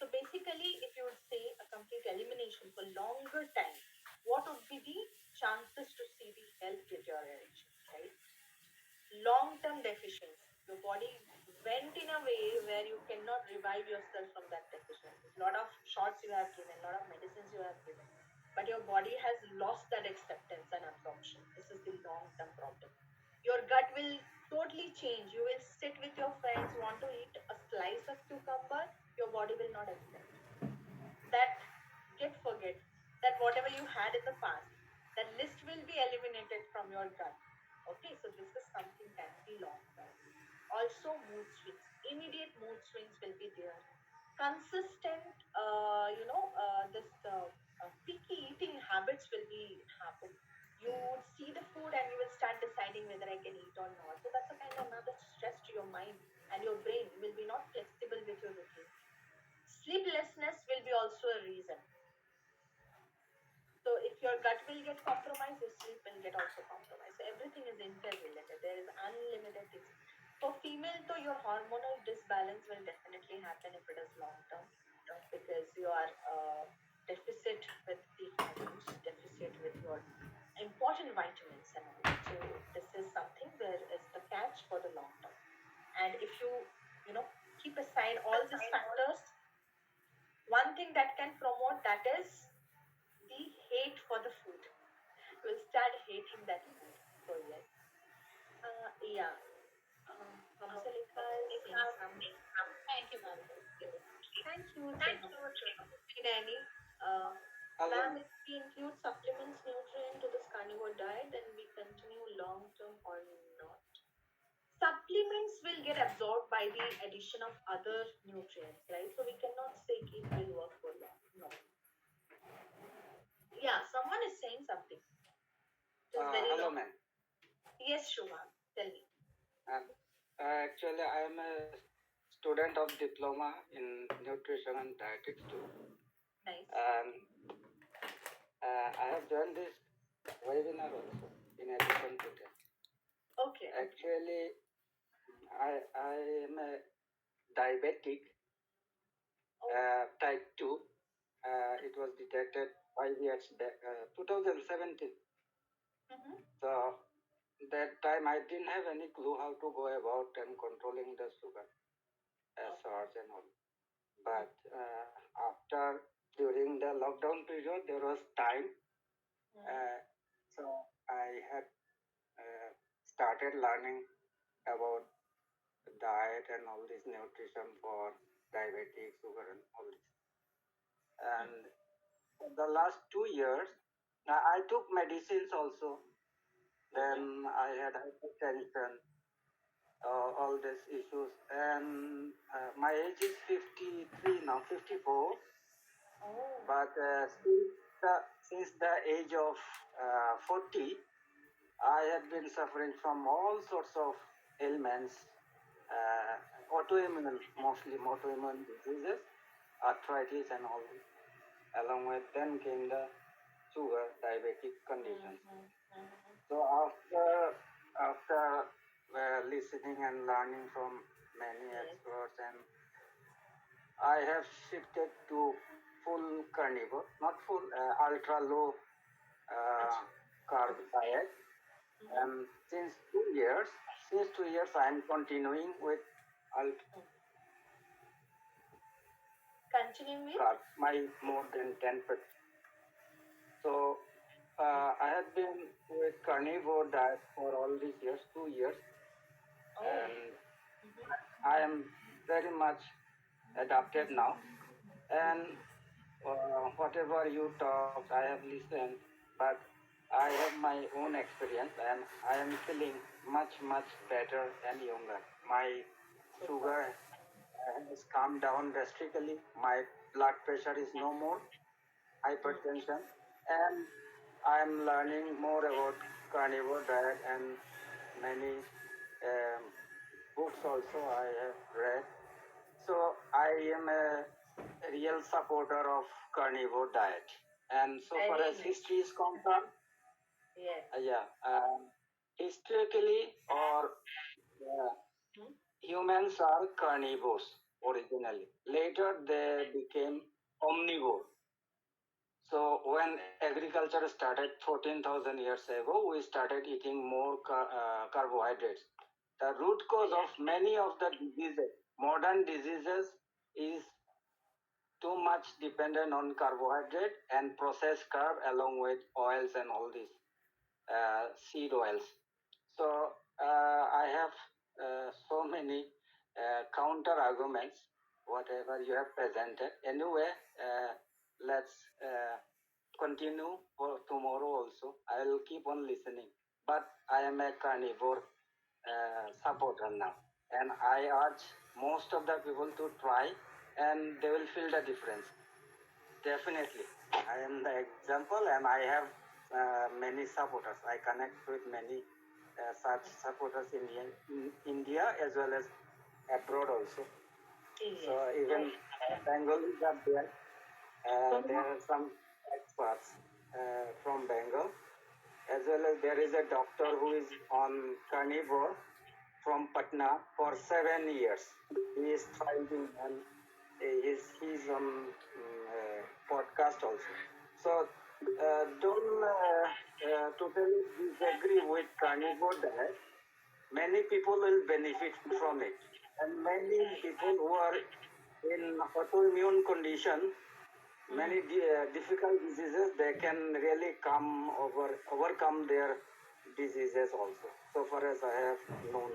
So basically, if you would say a complete elimination for longer time, what would be the chances to see the health deterioration, right? Long-term deficiency. Your body went in a way where you cannot revive yourself from that deficiency. A lot of shots you have given, a lot of medicines you have given, but your body has lost that acceptance and absorption. This is the long-term problem. Your gut will totally change. You will sit with your friends, want to eat a slice of cucumber, your body will not accept that. Get forget that whatever you had in the past, that list will be eliminated from your gut. Okay, so this is something can be long term. Also, mood swings, immediate mood swings will be there. Consistent, this picky eating habits will be happen. You would see the food and you will start deciding whether I can eat or not. So that's a kind of another stress to your mind, and your brain will be not flexible with your routine. Sleeplessness will be also a reason. So if your gut will get compromised, your sleep will get also compromised. So everything is interrelated. There is unlimited things. For female, though, your hormonal disbalance will definitely happen if it is long term, because you are deficit with the hormones, deficit with your important vitamins and all. So this is something where is the catch for the long term. And if you know, keep aside all these factors, one thing that can promote that is the hate for the food. Will start hating that food. So yes. Yeah. Hamsalika is saying something. Thank you, ma'am. Okay. Thank you, Shubham. Hey, Danny. Uh, Hello. Ma'am, if we include supplements nutrient to this carnivore diet, then we continue long term or not? Supplements will get absorbed by the addition of other nutrients, right? So we cannot say it will work for long. No. Yeah, someone is saying something. It is very Hello, long. ma'am. Yes, Shubham. Tell me. Uh, Actually, I am a student of diploma in nutrition and dietetics too. Nice. I have joined this webinar also in addition to that. Okay. Actually, I am a diabetic, type 2. It was detected 5 years back, 2017. Mm-hmm. So that time I didn't have any clue how to go about and controlling the sugar, SRs and all. But after during the lockdown period, there was time, uh, so I had started learning about diet and all this nutrition for diabetic, sugar, and all this. And the last 2 years, I took medicines also. Then I had hypertension, all these issues, and my age is 53 now, 54. But since the age of 40, I had been suffering from all sorts of ailments, autoimmune, mostly autoimmune diseases, arthritis, and all this. Along with then came the sugar, diabetic conditions. So after listening and learning from many experts, and I have shifted to full carnivore, not full, ultra low carb diet. And since 2 years, I am continuing with carb, my more than 10%. So I have been with carnivore diet for all these years, 2 years, and I am very much adapted now. And whatever you talk, I have listened, but I have my own experience, and I am feeling much better and younger. My sugar has calmed down drastically. My blood pressure is no more hypertension, and I am learning more about carnivore diet, and many um, books also I have read. So I am a real supporter of carnivore diet. And so far as history is concerned, historically, or humans are carnivores originally. Later they became omnivore. So when agriculture started 14,000 years ago, we started eating more carbohydrates. The root cause of many of the diseases, modern diseases, is too much dependent on carbohydrate and processed carb along with oils and all these seed oils. So I have so many counter arguments, whatever you have presented. Anyway, let's continue for tomorrow also. I will keep on listening. But I am a carnivore supporter now, and I urge most of the people to try, and they will feel the difference. Definitely, I am the example, and I have many supporters. I connect with many such supporters in India as well as abroad also. Yes. So even Bengalis are there. There are some experts from Bengal, as well as there is a doctor who is on carnivore from Patna for 7 years. He is thriving, and he's on podcast also. So don't totally disagree with carnivore diet. Many people will benefit from it, and many people who are in autoimmune condition, many difficult diseases, they can really overcome their diseases also, so far as I have known.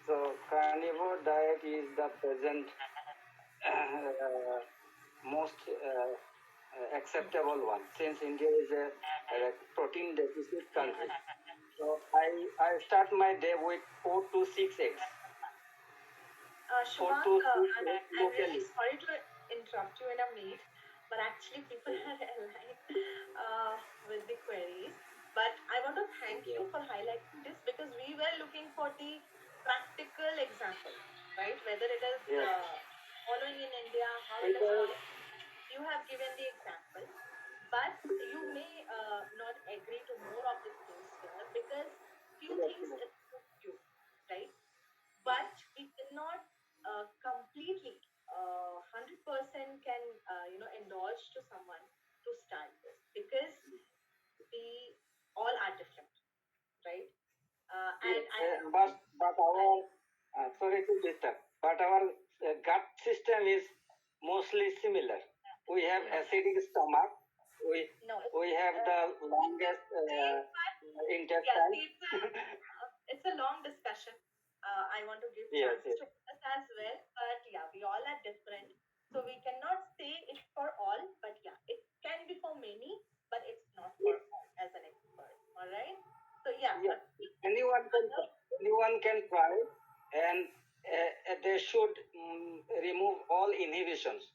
So carnivore diet is the present most acceptable one, since India is a protein deficit country. So I start my day with 4 to 6 eggs. Shubhang, 4 to 6 eggs I'm really locally. sorry to interrupt you in a meet, but actually people are aligned with the queries. But I want to thank you for highlighting this because we were looking for the practical example, right? Whether it is Yes. following in India, how it is following. You have given the example, but you may not agree to more of the things here because few things is you, right? But we cannot completely 100% can indulge to someone to start this because we all are different, right? And I have But our sorry to disturb, but our gut system is mostly similar. We have acidic stomach. We no we have the longest same, but yeah, intestine. see, it's a long discussion. I want to give Yes, chance yes. to us as well, but yeah, we all are different, so we cannot say it for all. But yeah, it can be for many, but it's not for all as an expert. All right. So yeah, Yeah, anyone can other, anyone can try, and they should remove all inhibitions.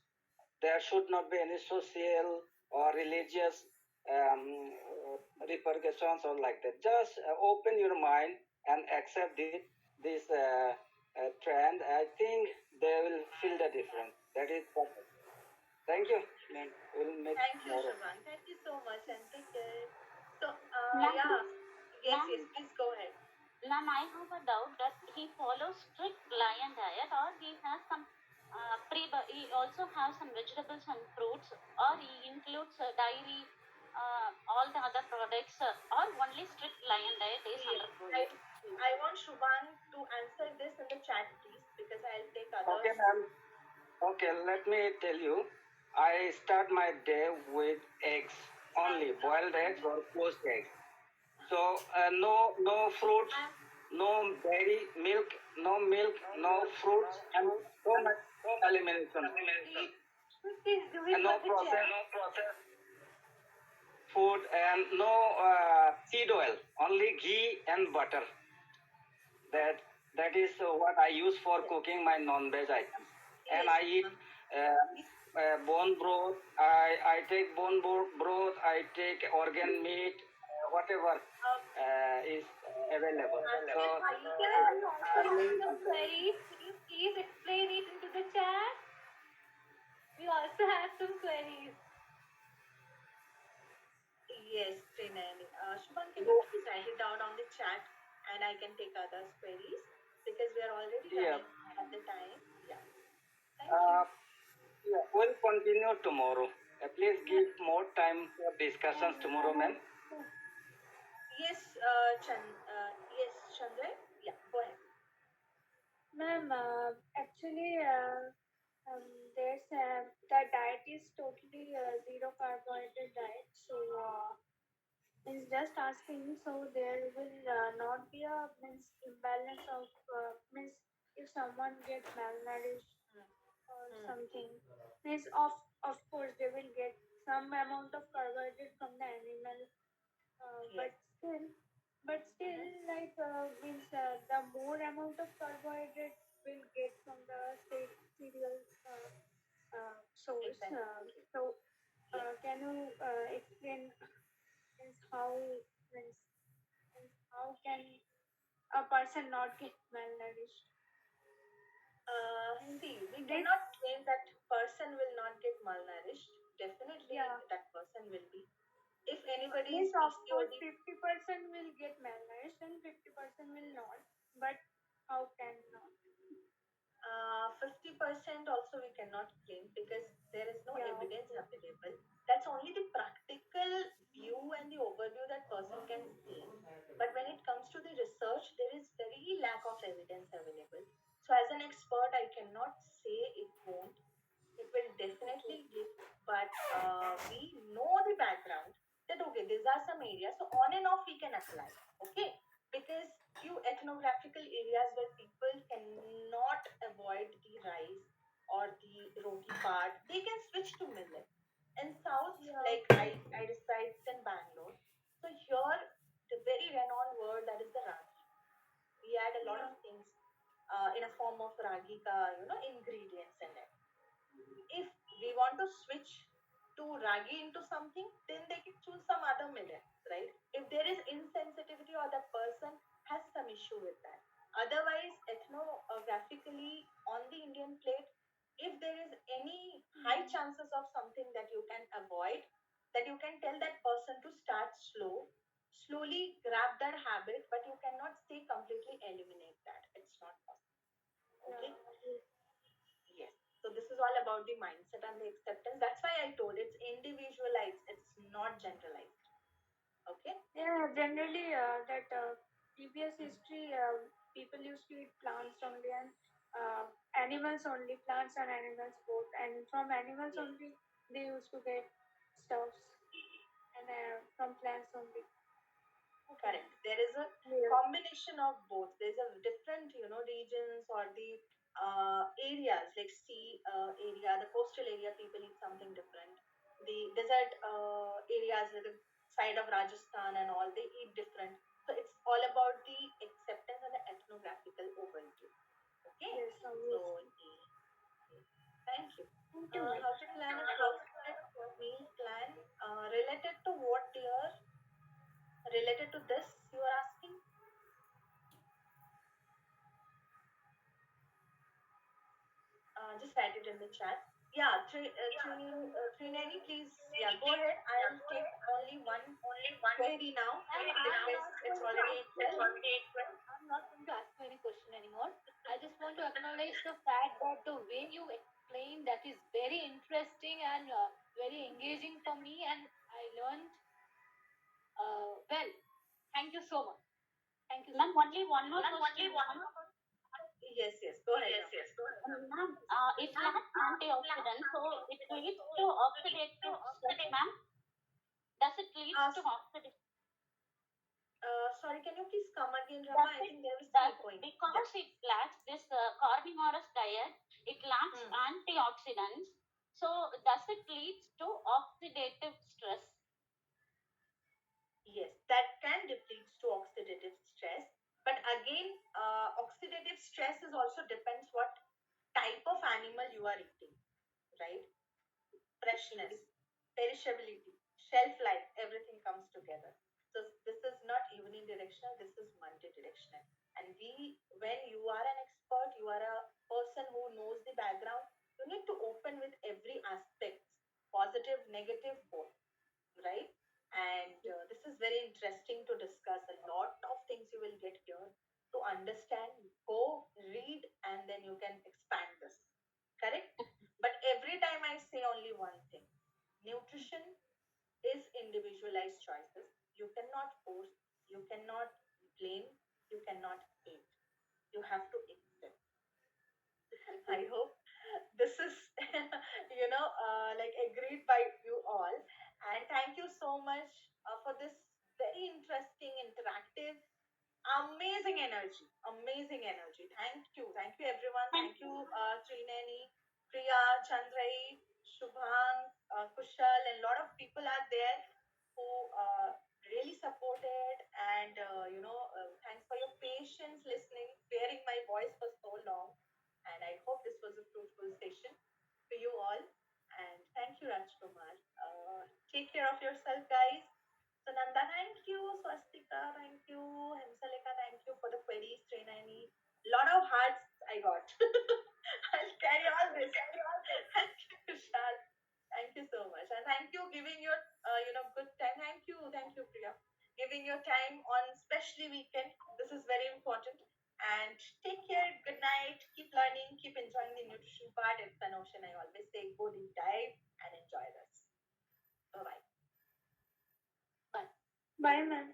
There should not be any social or religious repercussions or like that. Just open your mind and accept this trend. I think they will feel the difference. That is perfect. Thank you, ma'am. We'll meet thank you, tomorrow. Shubhang. Thank you so much, and take care. So Ma'am, yeah, yes, ma'am, yes, please go ahead. ma'am, I have a doubt that he follows strict lion diet, or he has some he also has some vegetables and fruits, or he includes dairy, all the other products, or only strict lion diet is Yes, undergoing. I want Shubhang to answer this in the chat, please, because I'll take Okay, others. ma'am. Okay, let me tell you. I start my day with eggs only, boiled eggs or poached eggs. So no fruits, no dairy milk, no fruits, and so much elimination. He's doing And no for the chat. processed food, and no seed oil, only ghee and butter. That that is what I use for cooking my non-veg items. And Yes, I eat bone broth. I take broth. I take organ meat, whatever is available. So Answer. Can we also have some queries? Please, please explain it into the chat. We also have some queries. Yes, Trinani. Shubham, can you please write it down on the chat and I can take others' queries because we are already yeah, running at the time. Yeah. Thank you. uh, yeah, we'll continue tomorrow. Please give more time for discussions tomorrow, ma'am. Yes, yes, Chandra. Yeah, go ahead. Ma'am, actually, there's the diet is totally zero carbohydrate diet. So Means just asking, so there will not be a means imbalance of means if someone get malnourished or Hmm. something, means of course they will get some amount of carbohydrate from the animal, uh, Yes. but still but still Mm-hmm. like means the more amount of carbohydrate will get from the cereal source. Exactly. So Yes. can you explain means how means, means how can a person not get malnourished? Means See, we this, cannot claim that person will not get malnourished. Definitely, yeah, that person will be. If anybody means is of course PCOD, 50% will get malnourished and 50% will not. But how can not? 50% also we cannot claim because there is no Yeah, of evidence course. available. That's only the practical view and the overview that person can see. But when it comes to the research, there is very lack of evidence available. So as an expert, I cannot say it won't. It will Okay. definitely give, but we know the background that okay, these are some areas. So on and off we can apply. Okay, because few ethnographical areas where people cannot avoid the rice or the roti part, they can switch to millet. In south, Yeah, of like course. I reside in Bangalore, so here the very renowned word that is the ragi. We add a lot of Yeah, things in a form of ragi ka, ingredients in it. If we want to switch to ragi into something, then they can choose some other millet, right? If there is insensitivity or the person has some issue with that. Otherwise, ethnographically on the Indian plate, if there is any high mm, chances of something that you can avoid, that you can tell that person to start slowly grab that habit, but you cannot say completely eliminate that. It's not possible. yeah, Okay. obvious. Yes. So this is all about the mindset and the acceptance. That's why I told it's individualized. It's not generalized. Okay. Yeah, generally that previous Hmm. history, people used to eat plants only and animals only, plants and animals both, and from animals Yes. only they used to get stuffs, and from plants only. Okay, Correct. There is a clear. combination of both. There's a different, regions or the areas like sea area, the coastal area, people eat something different. The desert areas, like the side of Rajasthan and all, they eat different. So it's all about the acceptance and the ethnographical overview. Okay. Yes, So, obviously. yes. Thank you. Thank you, ma'am. How to plan a perfect meal plan related to what, dear? Related to this, you are asking? Just write it in the chat. Yeah, Trinani, please. Yeah, go ahead. I'll take only one query now Ma'am, because it's already 8:12. I'm not going to ask you any question anymore. I just want to acknowledge the fact that the way you explain that is very interesting and very engaging for me, and I learned well. Thank you so much. Thank you so Ma'am, much. only one more Ma'am, only question, one ma'am. more. Yes, yes. Go ahead, Rama. Ma'am, it lacks antioxidants, so it leads to oxidative stress, ma'am. Does it leads Uh, to s- oxidative? Sorry, can you please come again, Rama? Does I it think there is some does echoing. Yeah. because it lacks this carnivorous diet, it lacks Hmm. antioxidants. So does it leads to oxidative stress? Yes, that can deplete to oxidative stress. But again, oxidative stress is also depends what type of animal you are eating, right? Freshness, perishability, shelf life, everything comes together. So this is not unidirectional, this is multidirectional. And when you are an expert, you are a person who knows the background, you need to open with every aspect, positive, negative, both, right? And this is very interesting to discuss. A lot of things you will get here to understand. Go read, and then you can expand this. Correct? But every time I say only one thing, nutrition is individualized choices. You cannot force, you cannot blame, you cannot hate. You have to accept. I hope this is, like agreed by you all. And thank you so much for this very interesting, interactive, amazing energy. Amazing energy. Thank you everyone. Thank you, Trinani, Priya, Chandrai, Shubhang, Kushal, and a lot of people are there who really supported, and thanks for your patience listening, bearing my voice for so long. And I hope this was a fruitful session for you all. And thank you, Rajkumar. Take care of yourself, guys. Sananda, thank you. Swastika, thank you. Hemsaleka, thank you for the queries, Trainani. Lot of hearts I got. I'll carry all this. Thank you, Kushal. Thank you so much. And thank you giving your good time. Thank you, Priya. Giving your time on especially weekend. This is very important. And take care. Good night. Keep learning. Keep enjoying the nutrition part. It's an ocean. I always say go deep dive and enjoy this. Bye bye. Bye, ma'am.